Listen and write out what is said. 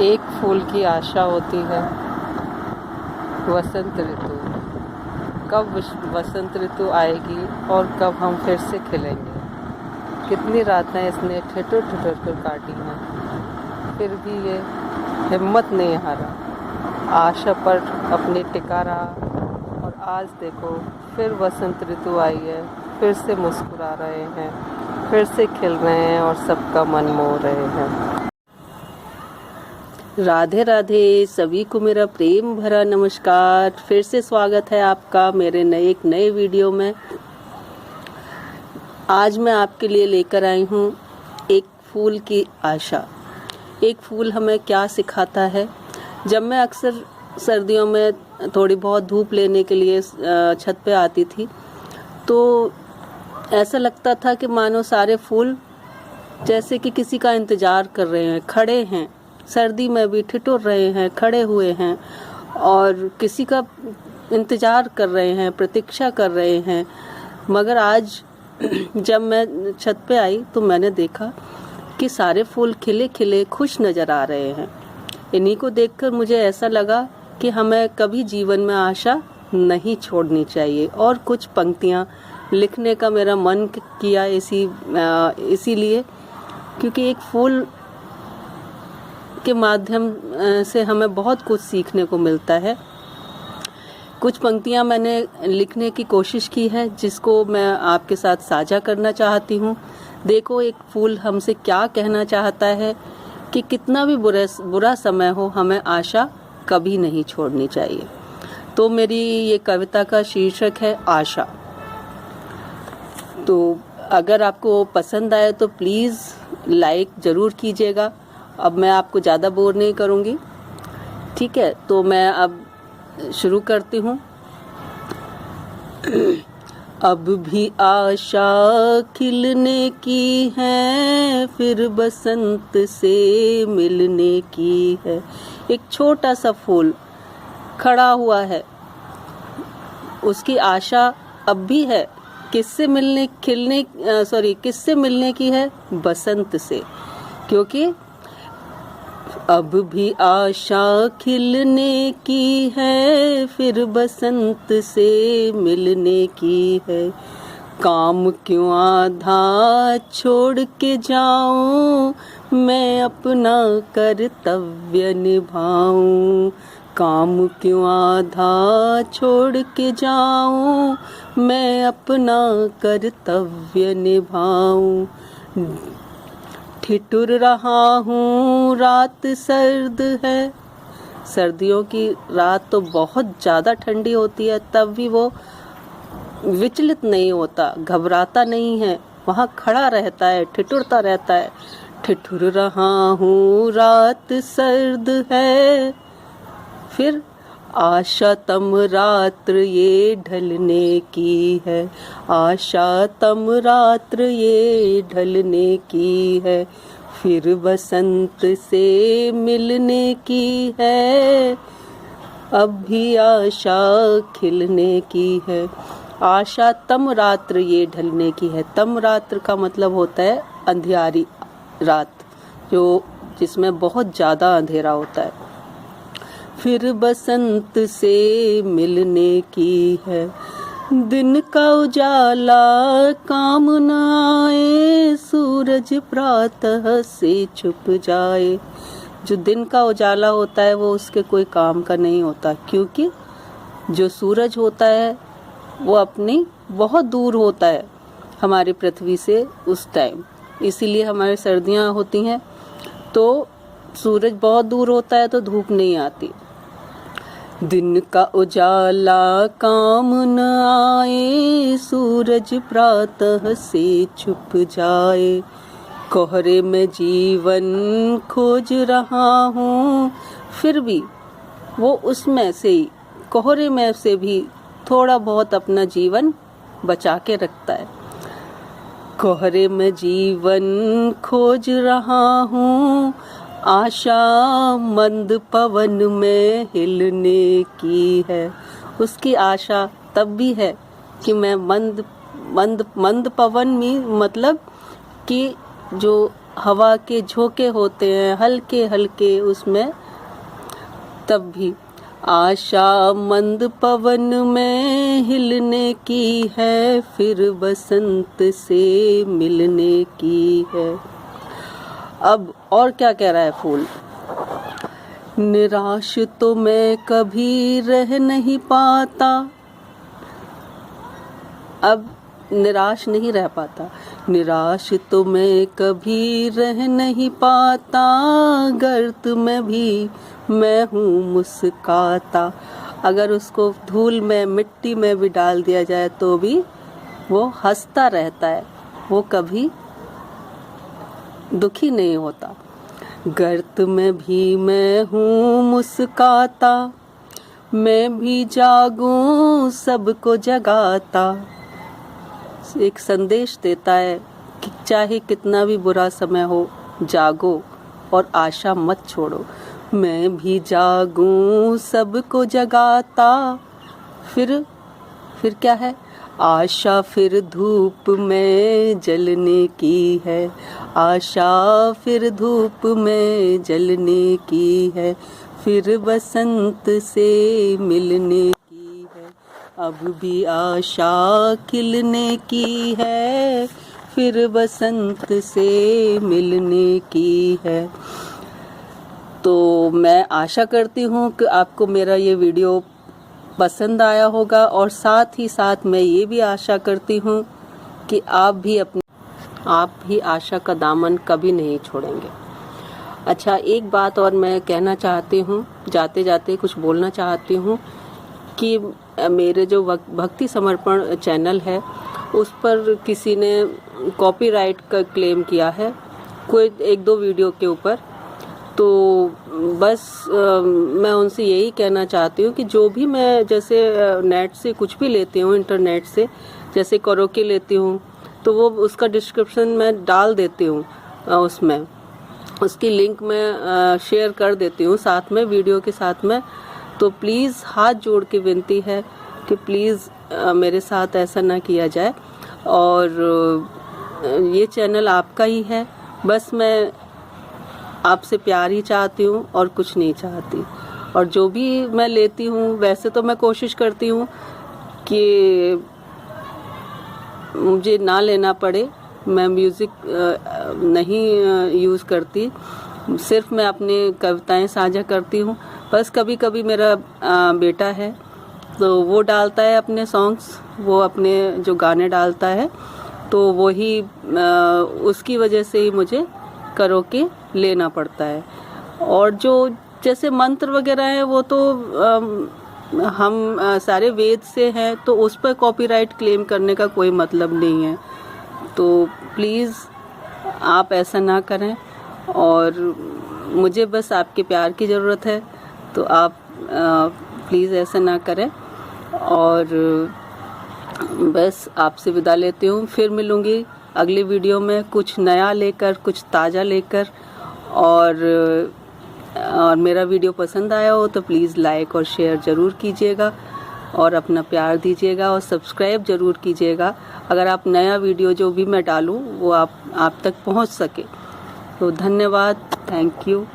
एक फूल की आशा होती है, वसंत ऋतु। कब वसंत ऋतु आएगी और कब हम फिर से खिलेंगे। कितनी रातें इसने ठिठुर ठिठुर कर काटी हैं, फिर भी ये हिम्मत नहीं हारा, आशा पर अपनी टिका रहा। और आज देखो फिर वसंत ऋतु आई है, फिर से मुस्कुरा रहे हैं, फिर से खिल रहे हैं और सबका मन मोह रहे हैं। राधे राधे, सभी को मेरा प्रेम भरा नमस्कार। फिर से स्वागत है आपका मेरे एक नए वीडियो में। आज मैं आपके लिए लेकर आई हूँ एक फूल की आशा। एक फूल हमें क्या सिखाता है। जब मैं अक्सर सर्दियों में थोड़ी बहुत धूप लेने के लिए छत पे आती थी, तो ऐसा लगता था कि मानो सारे फूल जैसे कि किसी का इंतज़ार कर रहे हैं, खड़े हैं, सर्दी में भी ठिठुर रहे हैं, खड़े हुए हैं और किसी का इंतज़ार कर रहे हैं, प्रतीक्षा कर रहे हैं। मगर आज जब मैं छत पे आई तो मैंने देखा कि सारे फूल खिले खिले खुश नज़र आ रहे हैं। इन्हीं को देखकर मुझे ऐसा लगा कि हमें कभी जीवन में आशा नहीं छोड़नी चाहिए। और कुछ पंक्तियाँ लिखने का मेरा मन किया इसीलिए क्योंकि एक फूल के माध्यम से हमें बहुत कुछ सीखने को मिलता है। कुछ पंक्तियाँ मैंने लिखने की कोशिश की है, जिसको मैं आपके साथ साझा करना चाहती हूँ। देखो एक फूल हमसे क्या कहना चाहता है कि कितना भी बुरा समय हो, हमें आशा कभी नहीं छोड़नी चाहिए। तो मेरी ये कविता का शीर्षक है आशा। तो अगर आपको पसंद आए तो प्लीज़ लाइक ज़रूर कीजिएगा। अब मैं आपको ज़्यादा बोर नहीं करूँगी, ठीक है। तो मैं अब शुरू करती हूँ। अब भी आशा खिलने की है, फिर बसंत से मिलने की है। एक छोटा सा फूल खड़ा हुआ है, उसकी आशा अब भी है। किससे मिलने की है? बसंत से। क्योंकि अब भी आशा खिलने की है, फिर बसंत से मिलने की है। काम क्यों आधा छोड़ के जाऊं, मैं अपना कर्तव्य निभाऊं। काम क्यों आधा छोड़ के जाऊं, मैं अपना कर्तव्य निभाऊं। ठिठुर रहा हूँ, रात सर्द है। सर्दियों की रात तो बहुत ज़्यादा ठंडी होती है, तब भी वो विचलित नहीं होता, घबराता नहीं है, वहाँ खड़ा रहता है, ठिठुरता रहता है। ठिठुर रहा हूँ, रात सर्द है। फिर आशा तम रात्र ये ढलने की है। आशा तम रात्र ये ढलने की है। फिर बसंत से मिलने की है। अब भी आशा खिलने की है। आशा तम रात्र ये ढलने की है। तम रात्र का मतलब होता है अंधियारी रात, जिसमें बहुत ज़्यादा अंधेरा होता है। फिर बसंत से मिलने की है। दिन का उजाला काम न आए, सूरज प्रातः से छुप जाए। जो दिन का उजाला होता है वो उसके कोई काम का नहीं होता, क्योंकि जो सूरज होता है वो अपनी बहुत दूर होता है हमारी पृथ्वी से उस टाइम। इसीलिए हमारी सर्दियाँ होती हैं तो सूरज बहुत दूर होता है तो धूप नहीं आती। दिन का उजाला काम न आए, सूरज प्रातः से छुप जाए। कोहरे में जीवन खोज रहा हूँ, फिर भी वो उसमें से ही, कोहरे में से भी थोड़ा बहुत अपना जीवन बचा के रखता है। कोहरे में जीवन खोज रहा हूँ, आशा मंद पवन में हिलने की है। उसकी आशा तब भी है कि मैं मंद पवन में, मतलब कि जो हवा के झोंके होते हैं हल्के हल्के उसमें, तब भी आशा मंद पवन में हिलने की है, फिर बसंत से मिलने की है। अब और क्या कह रहा है फूल, निराश तो मैं कभी रह नहीं पाता। अब निराश नहीं रह पाता, निराश तो मैं कभी रह नहीं पाता, गर्त में भी मैं हूँ मुस्काता। अगर उसको धूल में मिट्टी में भी डाल दिया जाए तो भी वो हंसता रहता है, वो कभी दुखी नहीं होता। गर्त में भी मैं हूँ मुस्काता, मैं भी जागूं सबको जगाता। एक संदेश देता है कि चाहे कितना भी बुरा समय हो, जागो और आशा मत छोड़ो। मैं भी जागूं सबको जगाता, फिर क्या है, आशा फिर धूप में जलने की है, आशा फिर धूप में जलने की है, फिर बसंत से मिलने की है। अब भी आशा खिलने की है, फिर बसंत से मिलने की है। तो मैं आशा करती हूँ कि आपको मेरा ये वीडियो पसंद आया होगा, और साथ ही साथ मैं ये भी आशा करती हूँ कि आप भी आशा का दामन कभी नहीं छोड़ेंगे। अच्छा, एक बात और मैं कहना चाहती हूँ, जाते जाते कुछ बोलना चाहती हूँ कि मेरे जो भक्ति समर्पण चैनल है उस पर किसी ने कॉपीराइट का क्लेम किया है कोई एक दो वीडियो के ऊपर। तो बस मैं उनसे यही कहना चाहती हूँ कि जो भी मैं जैसे नेट से कुछ भी लेती हूँ, इंटरनेट से जैसे करोके लेती हूँ, तो वो उसका डिस्क्रिप्शन में डाल देती हूँ, उसमें उसकी लिंक मैं शेयर कर देती हूँ साथ में, वीडियो के साथ में। तो प्लीज़ हाथ जोड़ के विनती है कि प्लीज़ मेरे साथ ऐसा ना किया जाए, और ये चैनल आपका ही है, बस मैं आपसे प्यार ही चाहती हूँ और कुछ नहीं चाहती। और जो भी मैं लेती हूँ, वैसे तो मैं कोशिश करती हूँ कि मुझे ना लेना पड़े, मैं म्यूज़िक नहीं यूज़ करती, सिर्फ मैं अपनी कविताएं साझा करती हूँ। बस कभी कभी मेरा बेटा है तो वो डालता है अपने सॉन्ग्स, वो अपने जो गाने डालता है, तो वही उसकी वजह से ही मुझे करोके लेना पड़ता है। और जो जैसे मंत्र वगैरह है वो तो हम सारे वेद से हैं, तो उस पर कॉपीराइट क्लेम करने का कोई मतलब नहीं है। तो प्लीज़ आप ऐसा ना करें, और मुझे बस आपके प्यार की ज़रूरत है, तो आप प्लीज़ ऐसा ना करें। और बस आपसे विदा लेती हूँ, फिर मिलूँगी अगली वीडियो में कुछ नया लेकर, कुछ ताज़ा लेकर। और मेरा वीडियो पसंद आया हो तो प्लीज़ लाइक और शेयर ज़रूर कीजिएगा, और अपना प्यार दीजिएगा, और सब्सक्राइब ज़रूर कीजिएगा, अगर आप नया वीडियो जो भी मैं डालूँ वो आप तक पहुँच सके। तो धन्यवाद, थैंक यू।